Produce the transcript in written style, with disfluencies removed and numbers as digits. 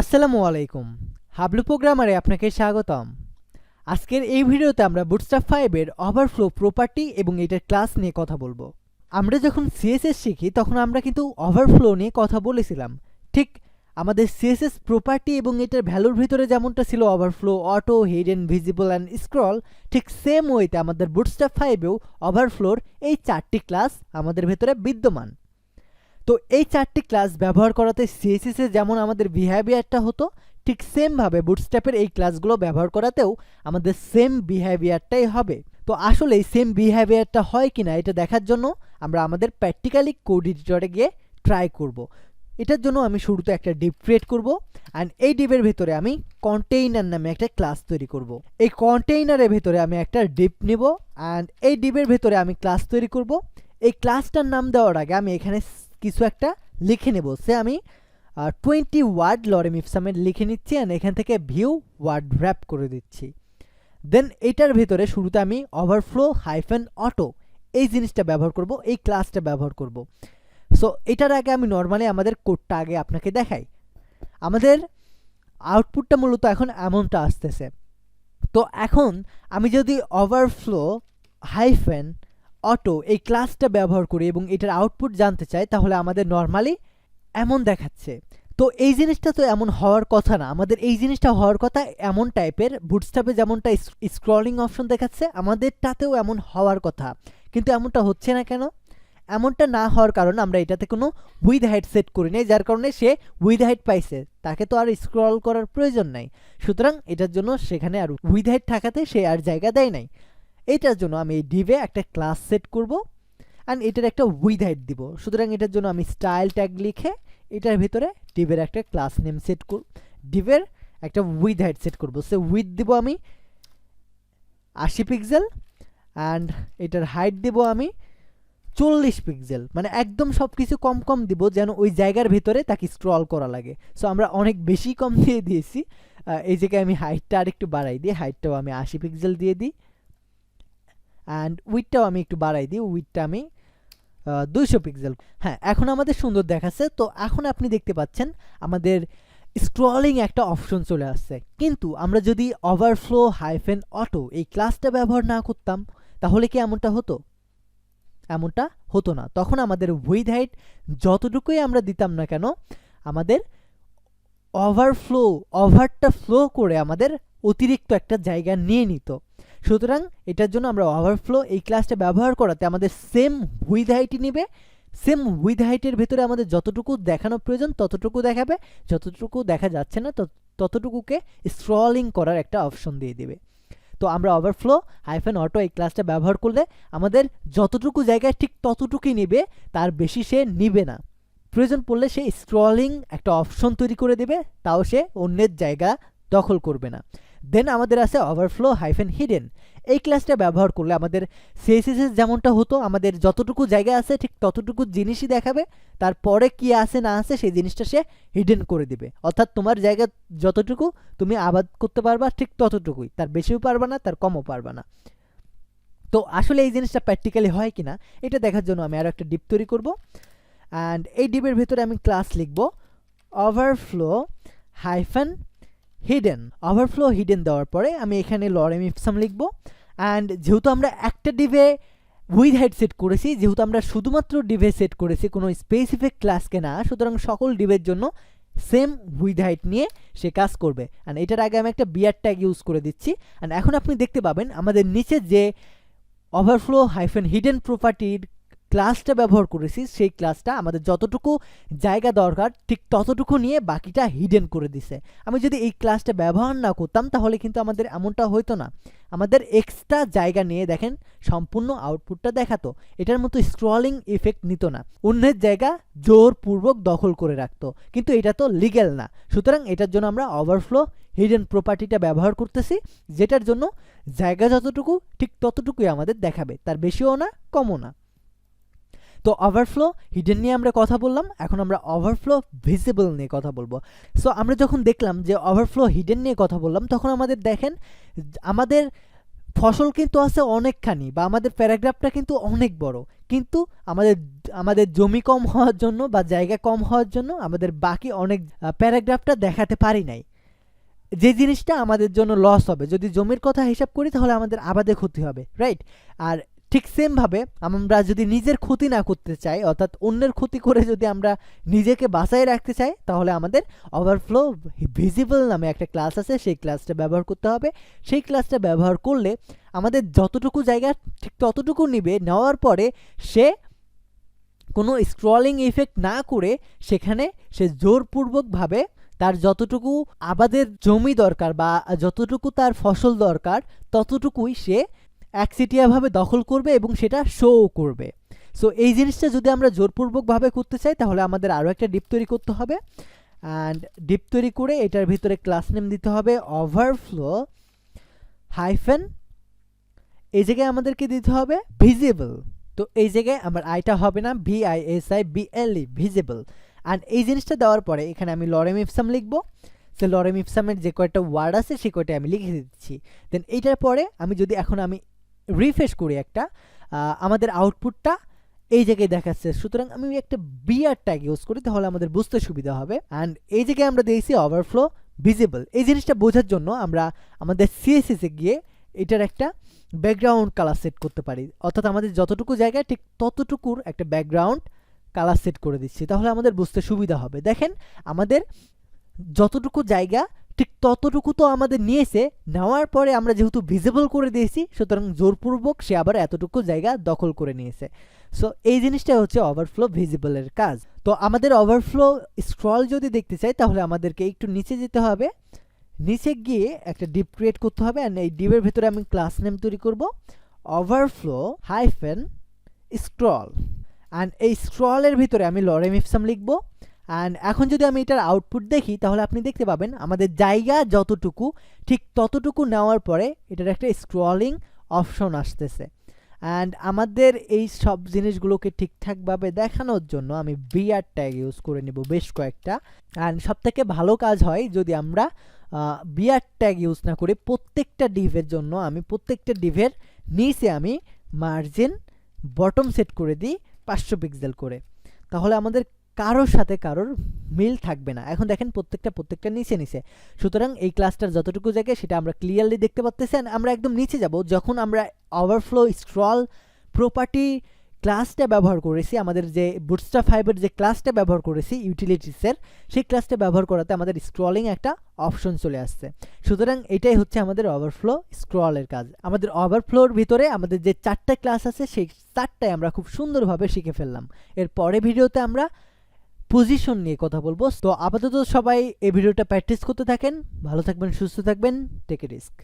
আসসালামু আলাইকুম। হাবলু প্রোগ্রামারে আপনাকে স্বাগতম। আজকের এই ভিডিওতে আমরা বুটস্ট্র্যাপ 5 এর ওভারফ্লো প্রপার্টি এবং এটার ক্লাস নিয়ে কথা বলবো। আমরা যখন সিএসএস শিখি তখন আমরা কিন্তু ওভারফ্লো নিয়ে কথা বলেছিলাম। ঠিক আমাদের সিএসএস প্রপার্টি এবং এটার ভ্যালুর ভিতরে যেমনটা ছিল overflow, auto, hidden, visible and scroll, ঠিক সেম ওয়েতে আমাদের বুটস্ট্র্যাপ 5 এও ওভারফ্লোর এই 4টি ক্লাস আমাদের ভেতরে বিদ্যমান। তো এই 4টি ক্লাস ব্যবহার করাতে সিএসএস এ যেমন আমাদের বিহেভিয়ারটা হতো, ঠিক সেমভাবে বুটস্ট্র্যাপের এই ক্লাসগুলো ব্যবহার করাতেও আমাদের সেম বিহেভিয়ারটাই হবে। তো আসলে এই সেম বিহেভিয়ারটা হয় কিনা এটা দেখার জন্য আমরা আমাদের প্র্যাকটিক্যালি কোড এডিটরে গিয়ে ট্রাই করব। এটার জন্য আমি শুরুতে একটা ডিভ ক্রিয়েট করব অ্যান্ড এই ডিভের ভেতরে আমি কন্টেইনার নামে একটা ক্লাস তৈরি করব। এই কন্টেইনারের ভেতরে আমি একটা ডিভ নেব অ্যান্ড এই ডিভের ভেতরে আমি ক্লাস তৈরি করব। এই ক্লাসটার নাম দেওয়ার আগে আমি এখানে কিছু একটা লিখে নেব। সে আমি 20 ওয়ার্ড লরেম ইপসামের লিখে নিচ্ছি অ্যান্ড এখান থেকে ভিউ ওয়ার্ড র্যাপ করে দিচ্ছি। দেন এটার ভেতরে শুরুতে আমি ওভারফ্লো হাইফেন অটো এই জিনিসটা ব্যবহার করব, এই ক্লাসটা ব্যবহার করব। সো এটার আগে আমি নর্মালি আমাদের কোডটা আগে আপনাকে দেখাই। আমাদের আউটপুটটা মূলত এখন এমনটা আসতেছে। তো এখন আমি যদি ওভারফ্লো হাইফেন অটো এই ক্লাসটা ব্যবহার করি এবং এটার আউটপুট জানতে চাই, তাহলে আমাদের নর্মালি এমন দেখাচ্ছে। তো এই জিনিসটা তো এমন হওয়ার কথা না। আমাদের এই জিনিসটা হওয়ার কথা এমন টাইপের, বুটস্ট্র্যাপে যেমনটা স্ক্রলিং অপশন দেখাচ্ছে আমাদেরটাতেও এমন হওয়ার কথা, কিন্তু এমনটা হচ্ছে না কেন? এমনটা না হওয়ার কারণ আমরা এটাতে কোনো উইথ হাইট সেট করি নাই, যার কারণে সে উইথ হাইট পাইছে, তাকে তো আর স্ক্রল করার প্রয়োজন নাই। সুতরাং এটার জন্য সেখানে আর উইথ হাইট থাকাতে সে আর জায়গা দেয় নাই। এটার জন্য আমি এই ডিভে একটা ক্লাস সেট করব অ্যান্ড এটার একটা উইথ হাইট দিব। সুতরাং এটার জন্য আমি স্টাইল ট্যাগ লিখে এটার ভিতরে ডিভের একটা ক্লাস নেম সেট করব, ডিভের একটা উইথ হাইট সেট করব। সে উইথ দিব আমি 80 পিক্সেল অ্যান্ড এটার হাইট দিব আমি 40 পিক্সেল, মানে একদম সব কিছু কম কম দিব যেন ওই জায়গার ভিতরে তাকে স্ক্রল করা লাগে। সো আমরা অনেক বেশি কম দিয়ে দিয়েছি। এই জায়গায় আমি হাইটটা আরেকটু বাড়াই দিই, হাইটটাও আমি 80 পিক্সেল দিয়ে দিই অ্যান্ড উইথটাও আমি একটু বাড়াই দিই, উইথটা আমি 200 পিক্সেল। হ্যাঁ, এখন আমাদের সুন্দর দেখাচ্ছে। তো এখন আপনি দেখতে পাচ্ছেন আমাদের স্ক্রলিং একটা অপশন চলে আসছে। কিন্তু আমরা যদি ওভারফ্লো হাইফেন অটো এই ক্লাসটা ব্যবহার না করতাম তাহলে কি এমনটা হতো? এমনটা হতো না। তখন আমাদের উইথ হাইট যতটুকুই আমরা দিতাম না কেন, আমাদের ওভারটা ফ্লো করে আমাদের অতিরিক্ত একটা জায়গা নিয়ে নিত। সুতরাং এটার জন্য আমরা ওভারফ্লো এই ক্লাসটা ব্যবহার করাতে আমাদের সেম উইথ হাইটই নেবে। সেম উইথ হাইটের ভেতরে আমাদের যতটুকু দেখানো প্রয়োজন ততটুকু দেখাবে, যতটুকু দেখা যাচ্ছে না ততটুকুকে স্ক্রলিং করার একটা অপশন দিয়ে দেবে। তো আমরা ওভারফ্লো হাইফেন অটো এই ক্লাসটা ব্যবহার করলে আমাদের যতটুকু জায়গায় ঠিক ততটুকুই নেবে, তার বেশি সে নিবে না। প্রয়োজন পড়লে সে স্ক্রলিং একটা অপশন তৈরি করে দেবে, তাও সে অন্যের জায়গা দখল করবে না। দেন আমাদের আছে ওভারফ্লো হাইফেন হিডেন। এই ক্লাসটা ব্যবহার করলে আমাদের সিএসএস যেমনটা হতো, আমাদের যতটুকু জায়গা আছে ঠিক ততটুকু জিনিসই দেখাবে, তারপরে কি আছে না আছে সেই জিনিসটা সে হিডেন করে দিবে। অর্থাৎ তোমার জায়গা যতটুকু তুমি আবাদ করতে পারবা ঠিক ততটুকুই, তার বেশিও পারবা না, তার কমও পারবা না। তো আসলে এই জিনিসটা প্র্যাকটিক্যালি হয় কিনা এটা দেখার জন্য আমি আরও একটা ডিপ তৈরি করব অ্যান্ড এই ডিপের ভেতরে আমি ক্লাস লিখব overflow hyphen hidden. Overflow hidden দেওয়ার পরে আমি এখানে লরেম ইপসাম লিখব অ্যান্ড যেহেতু আমরা একটা ডিভে উইথ হাইট সেট করেছি, যেহেতু আমরা শুধুমাত্র ডিভে সেট করেছি কোনো স্পেসিফিক ক্লাসকে না, সুতরাং সকল ডিভের জন্য সেম উইথ হাইট নিয়ে সে কাজ করবে। অ্যান্ড এটার আগে আমি একটা বিয়ার ট্যাগ ইউজ করে দিচ্ছি অ্যান্ড এখন আপনি দেখতে পাবেন আমাদের নিচে যে ওভারফ্লো হাইফেন হিডেন প্রপার্টির ক্লাসটা ব্যবহার করেছি সেই ক্লাসটা আমাদের যতটুকু জায়গা দরকার ঠিক ততটুকু নিয়ে বাকিটা হিডেন করে দিছে। আমি যদি এই ক্লাসটা ব্যবহার না করতাম তাহলে কিন্তু আমাদের এমনটা হইতো না, আমাদের এক্সট্রা জায়গা নিয়ে দেখেন সম্পূর্ণ আউটপুটটা দেখাতো, এটার মতো স্ক্রলিং ইফেক্ট নিত না, অন্যের জায়গা জোরপূর্বক দখল করে রাখতো। কিন্তু এটা তো লিগ্যাল না, সুতরাং এটার জন্য আমরা ওভারফ্লো হিডেন প্রপার্টিটা ব্যবহার করতেছি, যেটার জন্য জায়গা যতটুকু ঠিক ততটুকুই আমাদের দেখাবে, তার বেশিও না কমও না। তো ওভারফ্লো হিডেন নিয়ে আমরা কথা বললাম, এখন আমরা ওভারফ্লো ভিজিবল নিয়ে কথা বলবো। সো আমরা যখন দেখলাম যে ওভারফ্লো হিডেন নিয়ে কথা বললাম, তখন আমাদের দেখেন আমাদের ফসল কিন্তু আছে অনেকখানি, বা আমাদের প্যারাগ্রাফটা কিন্তু অনেক বড়, কিন্তু আমাদের আমাদের জমি কম হওয়ার জন্য বা জায়গা কম হওয়ার জন্য আমাদের বাকি অনেক প্যারাগ্রাফটা দেখাতে পারি নাই, যে জিনিসটা আমাদের জন্য লস হবে। যদি জমির কথা হিসাব করি তাহলে আমাদের আবাদে ক্ষতি হবে, রাইট? আর ঠিক সেমভাবে আমরা যদি নিজের ক্ষতি না করতে চাই, অর্থাৎ অন্যের ক্ষতি করে যদি আমরা নিজেকে বাঁচাই রাখতে চাই, তাহলে আমাদের ওভারফ্লো ভিজিবল নামে একটা ক্লাস আছে, সেই ক্লাসটা ব্যবহার করতে হবে। সেই ক্লাসটা ব্যবহার করলে আমাদের যতটুকু জায়গা ঠিক ততটুকু নিবে, নেওয়ার পরে সে কোনো স্ক্রলিং ইফেক্ট না করে সেখানে সে জোরপূর্বকভাবে তার যতটুকু আবাদের জমি দরকার বা যতটুকু তার ফসল দরকার ততটুকুই সে একচেটিয়াভাবে দখল করবে এবং সেটা শোও করবে। সো এই জিনিসটা যদি আমরা জোরপূর্বকভাবে করতে চাই তাহলে আমাদের আরও একটা ডিপ তৈরি করতে হবে। অ্যান্ড ডিপ তৈরি করে এটার ভিতরে ক্লাস নেম দিতে হবে ওভারফ্লো হাইফেন, এই জায়গায় আমাদেরকে দিতে হবে ভিজিবল। তো এই জায়গায় আমার আইটা হবে না, VISIBLE, ভিজিবল। অ্যান্ড এই জিনিসটা দেওয়ার পরে এখানে আমি লরেম ইপসাম লিখবো। সে লরেম ইপসামের যে কয়েকটা ওয়ার্ড আছে সেই কয়টা আমি লিখে দিচ্ছি। দেন এইটার পরে আমি যদি এখন আমি রিফ্রেশ করি একটা, আমাদের আউটপুটটা এই জায়গায় দেখাচ্ছে। সুতরাং আমি একটা বিআর ট্যাগ ইউজ করি তাহলে আমাদের বুঝতে সুবিধা হবে। অ্যান্ড এই জায়গায় আমরা দিয়েছি ওভারফ্লো ভিজিবল। এই জিনিসটা বোঝার জন্য আমরা আমাদের সিএসএসে গিয়ে এটার একটা ব্যাকগ্রাউন্ড কালার সেট করতে পারি, অর্থাৎ আমাদের যতটুকু জায়গায় ঠিক ততটুকুর একটা ব্যাকগ্রাউন্ড কালার সেট করে দিচ্ছি, তাহলে আমাদের বুঝতে সুবিধা হবে। দেখেন আমাদের যতটুকু জায়গা ঠিক ততটুকু তো আমাদের নিয়েছে, নেওয়ার পরে আমরা যেহেতু ভিজিবল করে দিয়েছি সুতরাং জোরপূর্বক সে আবার এতটুকু জায়গা দখল করে নিয়েছে। সো এই জিনিসটা হচ্ছে ওভারফ্লো ভিজিবলের কাজ। তো আমাদের ওভারফ্লো স্ক্রল যদি দেখতে চাই তাহলে আমাদেরকে একটু নিচে যেতে হবে, নিচে গিয়ে একটা ডিপ ক্রিয়েট করতে হবে। অ্যান্ড এই ডিপের ভিতরে আমি ক্লাস নেম তৈরি করব ওভারফ্লো হাইফেন স্ক্রল। অ্যান্ড এই স্ক্রলের ভিতরে আমি লরেম ইপসাম লিখবো। অ্যান্ড এখন যদি আমি এটার আউটপুট দেখি তাহলে আপনি দেখতে পাবেন আমাদের জায়গা যতটুকু ঠিক ততটুকু নেওয়ার পরে এটার একটা স্ক্রলিং অপশন আসতেছে। অ্যান্ড আমাদের এই সব জিনিসগুলোকে ঠিকঠাকভাবে দেখানোর জন্য আমি বিআর ট্যাগ ইউজ করে নেব বেশ কয়েকটা। অ্যান্ড সবথেকে ভালো কাজ হয় যদি আমরা বিআর ট্যাগ ইউজ না করে প্রত্যেকটা ডিভের জন্য আমি প্রত্যেকটা ডিভের নিচে আমি মার্জিন বটম সেট করে দিই 500 পিক্সেল করে, তাহলে আমাদের কারোর সাথে কারোর মিল থাকবে না। এখন দেখেন প্রত্যেকটা নিচে নিচে, সুতরাং এই ক্লাসটার যতটুকু জায়গায় সেটা আমরা ক্লিয়ারলি দেখতে পাচ্তেছি। আমরা একদম নিচে যাব, যখন আমরা ওভারফ্লো স্ক্রল প্রপার্টি ক্লাসটা ব্যবহার করেছি, আমাদের যে বুটস্ট্র্যাপ 5 যে ক্লাসটা ব্যবহার করেছি ইউটিলিটিসের, সেই ক্লাসটা ব্যবহার করাতে আমাদের স্ক্রলিং একটা অপশন চলে আসছে। সুতরাং এটাই হচ্ছে আমাদের ওভারফ্লো স্ক্রলের কাজ। আমাদের ওভারফ্লোর ভিতরে আমাদের যে 4টা ক্লাস আছে সেই 4টায় আমরা খুব সুন্দরভাবে শিখে ফেললাম। এর পরে ভিডিওতে আমরা পজিশন নিয়ে কথা বলবো। তো আপাতত সবাই এই ভিডিওটা প্র্যাকটিস করতে থাকেন, ভালো থাকবেন, সুস্থ থাকবেন, টেক এ রিস্ক।